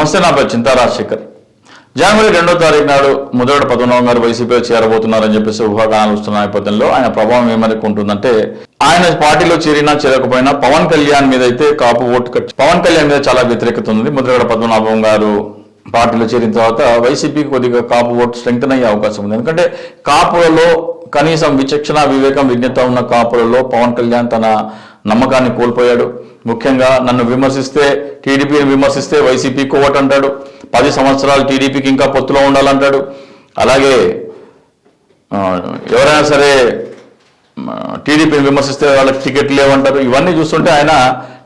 నమస్తే, నా పేరు చింతా రాజశేఖర్. జనవరి 2వ తారీఖు నాడు ముద్రగడ పద్మనాభం గారు వైసీపీలో చేరబోతున్నారని చెప్పేసి ఊహాగానాలు వస్తున్న నేపథ్యంలో ఆయన ప్రభావం ఏమరకు ఉంటుందంటే, ఆయన పార్టీలో చేరినా చేరకపోయినా పవన్ కళ్యాణ్ మీద అయితే కాపు ఓటు పవన్ కళ్యాణ్ మీద చాలా వ్యతిరేకత ఉంది. ముద్రగడ పద్మనాభం గారు పార్టీలో చేరిన తర్వాత వైసీపీకి కొద్దిగా కాపు ఓటు స్ట్రెంగ్తన్ అయ్యే అవకాశం ఉంది. ఎందుకంటే కాపులలో కనీసం విచక్షణ, వివేకం, విజ్ఞత ఉన్న కాపులలో పవన్ కళ్యాణ్ తన నమ్మకాన్ని కోల్పోయాడు. ముఖ్యంగా నన్ను విమర్శిస్తే, టీడీపీని విమర్శిస్తే వైసీపీకి ఓటు అంటాడు. 10 సంవత్సరాలు టీడీపీకి ఇంకా పొత్తులో ఉండాలంటాడు. అలాగే ఎవరైనా సరే టీడీపీని విమర్శిస్తే వాళ్ళకి టికెట్ లేవంటారు. ఇవన్నీ చూస్తుంటే ఆయన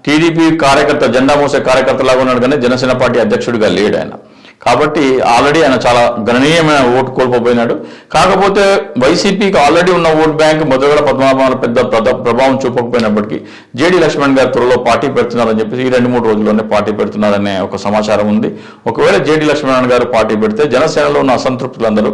టీడీపీ కార్యకర్త, జెండా మోసే కార్యకర్తలాగా ఉన్నాడు, కానీ జనసేన పార్టీ అధ్యక్షుడిగా లేడు ఆయన. కాబట్టి ఆల్రెడీ ఆయన చాలా గణనీయమైన ఓటు కోల్పోయినాడు. కాకపోతే వైసీపీకి ఆల్రెడీ ఉన్న ఓట్ బ్యాంక్ ముద్రగడ పద్మనాభం పెద్ద ప్రభావం చూపకపోయినప్పటికీ జేడీ లక్ష్మణ్ గారు త్వరలో పార్టీ పెడుతున్నారని చెప్పేసి ఈ 2-3 రోజుల్లోనే పార్టీ పెడుతున్నారనే ఒక సమాచారం ఉంది. ఒకవేళ జేడీ లక్ష్మణ్ గారు పార్టీ పెడితే జనసేనలో ఉన్న అసంతృప్తులందరూ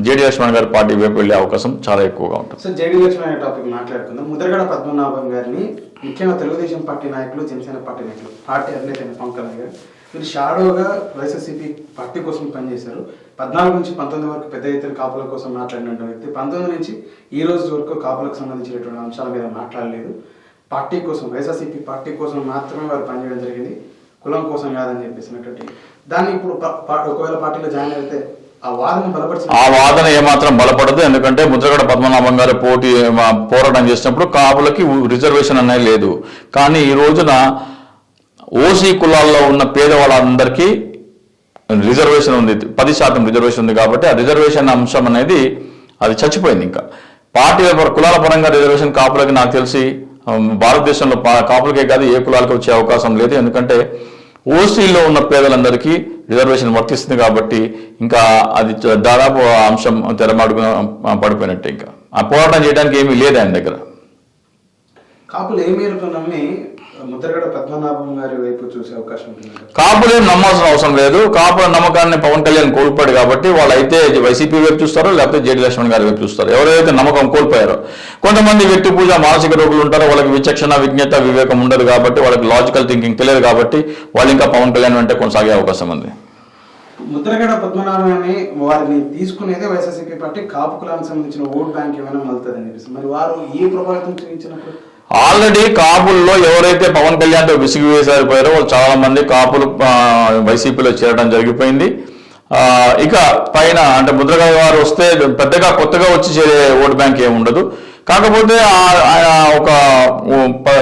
జేడీ లక్ష్మణ్ గారు పార్టీ వైపు వెళ్లే అవకాశం చాలా ఎక్కువగా ఉంటుంది. సో జేడీ లక్ష్మణ్ అనే టాపిక్ మాట్లాడుకుందాం. ముద్రగడ పద్మనాభం గారిని ముఖ్యంగా తెలుగుదేశం పార్టీ నాయకులు, జనసేన పార్టీ నాయకులు, పార్టీ అధినేత పవన్ కళ్యాణ్ గారు మీరు షాడోగా వైఎస్ఆర్సీపీ పార్టీ కోసం పనిచేశారు. 14 నుంచి 19 వరకు పెద్ద ఎత్తున కాపుల కోసం మాట్లాడినటువంటి వ్యక్తి 19 నుంచి ఈ రోజు వరకు కాపులకు సంబంధించినటువంటి అంశాల మీద మాట్లాడలేదు. పార్టీ కోసం, వైఎస్ఆర్సీపీ పార్టీ కోసం మాత్రమే వారు పనిచేయడం జరిగింది, కులం కోసం కాదని చెప్పేసినటువంటి దాన్ని ఇప్పుడు ఒకవేళ పార్టీలో జాయిన్ అయితే ఆ వాదన ఏమాత్రం బలపడదు. ఎందుకంటే ముద్రగడ పద్మనాభం గారు పోరాటం చేసినప్పుడు కాపులకి రిజర్వేషన్ అనేది లేదు. కానీ ఈ రోజున ఓసీ కులాల్లో ఉన్న పేదవాళ్ళందరికీ రిజర్వేషన్ ఉంది, 10% రిజర్వేషన్ ఉంది. కాబట్టి ఆ రిజర్వేషన్ అంశం అనేది అది చచ్చిపోయింది. ఇంకా పార్టీ కులాల పరంగా రిజర్వేషన్ కాపులకి నాకు తెలిసి భారతదేశంలో కాపులకే కాదు ఏ కులాలకు వచ్చే అవకాశం లేదు. ఎందుకంటే ఓసీలో ఉన్న పేదలందరికీ రిజర్వేషన్ వర్తిస్తుంది. కాబట్టి ఇంకా అది దాదాపు అంశం తెరమాడుకు పడిపోయినట్టే. ఇంకా ఆ పోరాటం చేయడానికి ఏమీ లేదు ఆయన దగ్గర. కాపులు ఏ మేరకు నమ్మి ముద్రగడ పద్మనాభం గారి వైపు చూసే అవకాశం ఉంటుంది? కాపులేం నమ్మాల్సిన అవసరం లేదు. కాపుల నమ్మకాన్ని పవన్ కళ్యాణ్ కోల్పోయాడు కాబట్టి వాళ్ళు అయితే వైసీపీ వైపు చూస్తారో లేకపోతే జేడీ లక్ష్మణ్ గారి వైపు చూస్తారు. ఎవరైతే నమ్మకం కోల్పోయారో, కొంతమంది వ్యక్తి పూజ మానసిక రోగులు ఉంటారో, వాళ్ళకి విచక్షణ, విజ్ఞత, వివేకం ఉండదు కాబట్టి, వాళ్ళకి లాజికల్ థింకింగ్ తెలియదు కాబట్టి వాళ్ళు ఇంకా పవన్ కళ్యాణ్ వెంటే కొనసాగే అవకాశం ఉంది. ముద్రగడ పద్మనాభాన్ని వారిని తీసుకునేదే వైఎస్ఆర్సీపీ పార్టీ కాపు కులానికి సంబంధించిన ఓట్ బ్యాంక్ ఏమైనా మలుతుందని చెప్పేసి మరి వారు ఏ ప్రభావితం చూపించినప్పుడు ఆల్రెడీ కాపుల్లో ఎవరైతే పవన్ కళ్యాణ్తో విసిగి వేసారిపోయారో వాళ్ళు చాలా మంది కాపులు వైసీపీలో చేరడం జరిగిపోయింది. ఇక పైన అంటే ముద్రగడ గారు వస్తే పెద్దగా కొత్తగా వచ్చి చేరే ఓటు బ్యాంక్ ఏమి ఉండదు. కాకపోతే ఆయన ఒక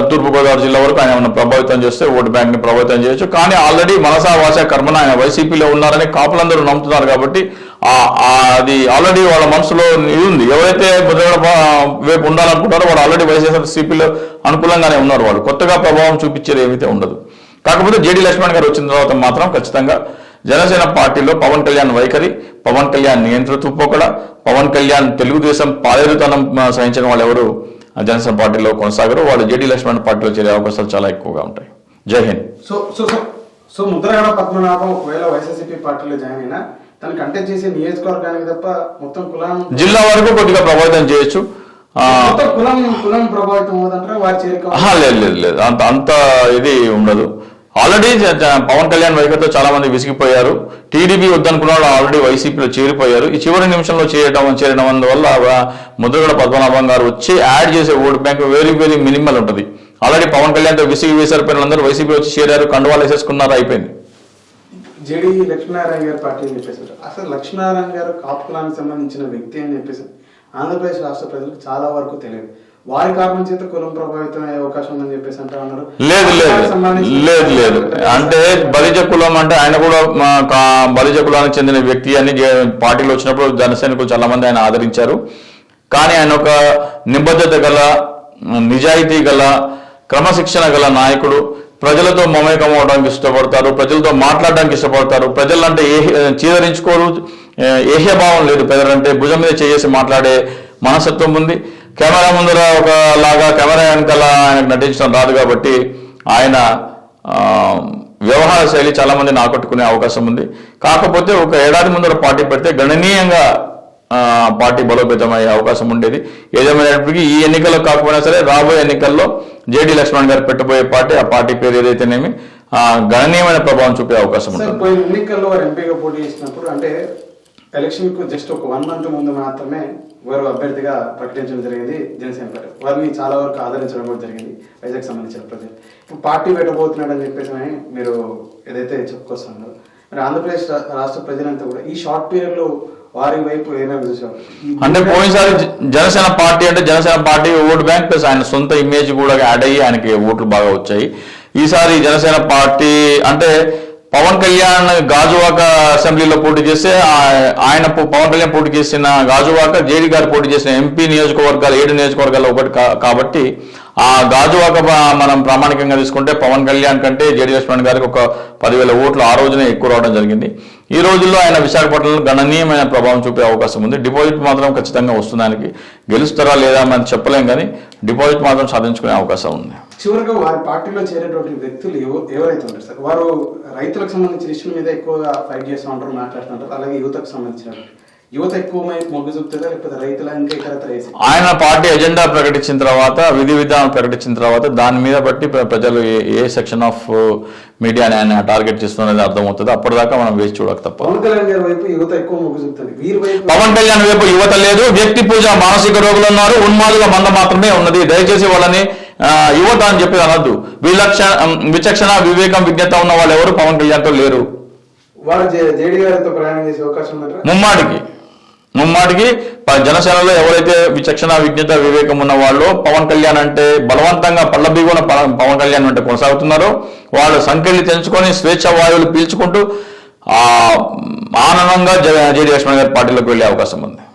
తూర్పుగోదావరి జిల్లా వరకు ఆయన ఏమైనా ప్రభావితం చేస్తే ఓటు బ్యాంక్ని ప్రభావితం చేయొచ్చు. కానీ ఆల్రెడీ మనసా వాస కర్మన ఆయన వైసీపీలో ఉన్నారని కాపులందరూ నమ్ముతున్నారు కాబట్టి అది ఆల్రెడీ వాళ్ళ మనసులో ఇది ఉంది. ఎవరైతే ముద్రగడ వైపు ఉండాలనుకుంటారో వాళ్ళు ఆల్రెడీ వైఎస్ఆర్సీపీలో అనుకూలంగానే ఉన్నారు. వాళ్ళు కొత్తగా ప్రభావం చూపించేది ఏమైతే ఉండదు. కాకపోతే జేడీ లక్ష్మణ్ గారు వచ్చిన తర్వాత మాత్రం ఖచ్చితంగా జనసేన పార్టీలో పవన్ కళ్యాణ్ వైఖరి, పవన్ కళ్యాణ్ నియంతృత్వ పోకడ, పవన్ కళ్యాణ్ తెలుగుదేశం పాలేరుతనం సహించిన వాళ్ళు ఎవరు జనసేన పార్టీలో కొనసాగరు. వాళ్ళు జేడీ లక్ష్మణ్ పార్టీలో చేరే అవకాశాలు చాలా ఎక్కువగా ఉంటాయి. జై హింద్. సో ముద్రగడ పద్మనాభం ఒకవేళ వైఎస్ఆర్సీపీ పార్టీలో జాయిన్ అయినా తనకు కంటెస్ట్ చేసే నియోజకవర్గానికి తప్ప మొత్తం కులం జిల్లా వరకు కొద్దిగా ప్రభావితం చేయొచ్చు. కులం ప్రభావితం అవుతుంటారా వారి చేరిక? లేదు, అంత ఇది ఉండదు. ఆల్రెడీ పవన్ కళ్యాణ్ వైఖరితో చాలా మంది విసిగిపోయారు. టీడీపీ వద్దనుకున్న వాళ్ళు ఆల్రెడీ వైసీపీలో చేరిపోయారు. ఈ చివరి నిమిషంలో చేరడం వల్ల ముద్రగడ పద్మనాభం గారు వచ్చి యాడ్ చేసే vote bank very very minimal ఉంటుంది. ఆల్రెడీ పవన్ కళ్యాణ్తో విసిగి వేసారిపోయిన అందరూ వైసీపీ వచ్చి చేరారు, కండువాలు వేసేసుకున్నారు, అయిపోయింది. జేడీ లక్ష్మీనారాయణ గారు పార్టీ అని చెప్పేసి అసలు లక్ష్మీనారాయణ గారు కాపు కులానికి సంబంధించిన వ్యక్తి అని చెప్పేసి ఆంధ్రప్రదేశ్ రాష్ట్ర ప్రజలకు చాలా వరకు తెలియదు. వారి కారణం చేత కులం ప్రభావితం అయ్యే అవకాశం ఉందని చెప్పేసి అంటా ఉన్నారు. లేదు అంటే బలిజ కులం అంటే ఆయన కూడా బలిజ కులానికి చెందిన వ్యక్తి అని పార్టీలో వచ్చినప్పుడు జనసైనికులు చాలా మంది ఆయన ఆదరించారు. కానీ ఆయన ఒక నిబద్ధత గల, నిజాయితీ గల, క్రమశిక్షణ గల నాయకుడు. ప్రజలతో మమేకం అవడానికి ఇష్టపడతారు, ప్రజలతో మాట్లాడడానికి ఇష్టపడతారు. ప్రజలంటే చీదరించుకోరు, ఏహ్యభావం లేదు. ప్రజలంటే భుజం మీద చేసి మాట్లాడే మనస్తత్వం ఉంది. కెమెరా ముందర ఒకలాగా, కెమెరా వెనకాల ఆయనకు నటించడం రాదు కాబట్టి ఆయన వ్యవహార శైలి చాలా మందిని ఆకట్టుకునే అవకాశం ఉంది. కాకపోతే ఒక ఏడాది ముందర పార్టీ పెడితే గణనీయంగా పార్టీ బలోపేతమయ్యే అవకాశం ఉండేది. ఏదేమైనప్పటికీ ఈ ఎన్నికల్లో కాకపోయినా సరే రాబోయే ఎన్నికల్లో జేడీ లక్ష్మణ్ గారు పెట్టబోయే పార్టీ, ఆ పార్టీ పేరు ఏదైతేనేమి గణనీయమైన ప్రభావం చూపే అవకాశం సార్ ఉంటుంది. పోయిన ఎన్నికల్లో వారు ఎంపీగా పోటీ చేసినప్పుడు అంటే ఎలక్షన్ కు జస్ట్ ఒక 1 month ముందు మాత్రమే వారు అభ్యర్థిగా ప్రకటించడం జరిగింది జనసేన పార్టీ. వారిని చాలా వరకు ఆదరించడం కూడా జరిగింది వైజాగ్ సంబంధించిన ప్రజలు. ఇప్పుడు పార్టీ పెట్టబోతున్నాడు అని చెప్పేసి మీరు ఏదైతే చెప్పుకొస్తున్నారు, మరి ఆంధ్రప్రదేశ్ రాష్ట్ర ప్రజలంతా కూడా ఈ షార్ట్ పీరియడ్ లో వారి వైపు ఏమైనా చూసారు? అంటే పోయినసారి జనసేన పార్టీ అంటే Janasena party vote bank plus ఆయన సొంత ఇమేజ్ కూడా యాడ్ అయ్యి ఆయనకి ఓట్లు బాగా వచ్చాయి. ఈసారి జనసేన పార్టీ అంటే పవన్ కళ్యాణ్ గాజువాక అసెంబ్లీలో పోటీ చేస్తే ఆయన పవన్ కళ్యాణ్ పోటీ చేసిన గాజువాక జేడీ గారు పోటీ చేసిన ఎంపీ నియోజకవర్గాలు 7 నియోజకవర్గాల్లో ఒకటి కాబట్టి ఆ గాజువాక మనం ప్రామాణికంగా తీసుకుంటే పవన్ కళ్యాణ్ కంటే జేడీ లక్ష్మణ్ గారికి ఒక 10,000 ఓట్లు ఆ రోజునే ఎక్కువ రావడం జరిగింది. ఈ రోజుల్లో ఆయన విశాఖపట్నంలో గణనీయమైన ప్రభావం చూపే అవకాశం ఉంది. డిపాజిట్ మాత్రం ఖచ్చితంగా వస్తుంది. ఆయనకి గెలుస్తారా లేదా మనం చెప్పలేం, కానీ డిపాజిట్ మాత్రం సాధించుకునే అవకాశం ఉంది. చివరిగా వారి పార్టీలో చేరేటువంటి వ్యక్తులు ఎవరైతే ఉంటారు సార్, వారు రైతులకు సంబంధించిన ఇష్యూల మీద ఎక్కువగా ఫైట్ చేస్తూ ఉంటారు, మాట్లాడుతుంటారు. అలాగే యువతకు సంబంధించిన యువత ఎక్కువ మొగ్గు చూపుతుందా లేకపోతే రైతుల ఇంకా ఇతరత్ర ఆయన పార్టీ ఎజెండా ప్రకటించిన తర్వాత విధి విధానం ప్రకటించిన తర్వాత దాని మీద బట్టి ప్రజలు ఏ సెక్షన్ ఆఫ్ మీడియాని ఆయన టార్గెట్ చేస్తున్నది అర్థమవుతుంది. అప్పటిదాకా మనం వేసి చూడక తప్ప. పవన్ కళ్యాణ్ గారి వైపు యువత ఎక్కువ మొగ్గు చూపుతుంది, వీరి వైపు పవన్ కళ్యాణ్ వైపు యువత లేదు. వ్యక్తి పూజ మానసిక రోగులు ఉన్నారు, ఉన్మాదుల మంద మాత్రమే ఉన్నది. దయచేసి వాళ్ళని యువత అని చెప్పి అనొద్దు. విచక్షణ వివేకం విజ్ఞత ఉన్న వాళ్ళు ఎవరు పవన్ కళ్యాణ్తో లేరు. వారు జేడీ గారితో ప్రయాణం చేసే అవకాశం ఉందంటారా? ముమ్మాటికి జనసేనలో ఎవరైతే విచక్షణ విజ్ఞత వివేకం ఉన్న వాళ్ళు పవన్ కళ్యాణ్ అంటే బలవంతంగా పళ్ళబీగున పవన్ కళ్యాణ్ అంటే కొనసాగుతున్నారో వాళ్ళు సంఖ్యలు తెంచుకొని స్వేచ్ఛ వాయువులు పీల్చుకుంటూ ఆనందంగా జేడీ లక్ష్మణ్ గారి పార్టీలోకి వెళ్ళే అవకాశం ఉంది.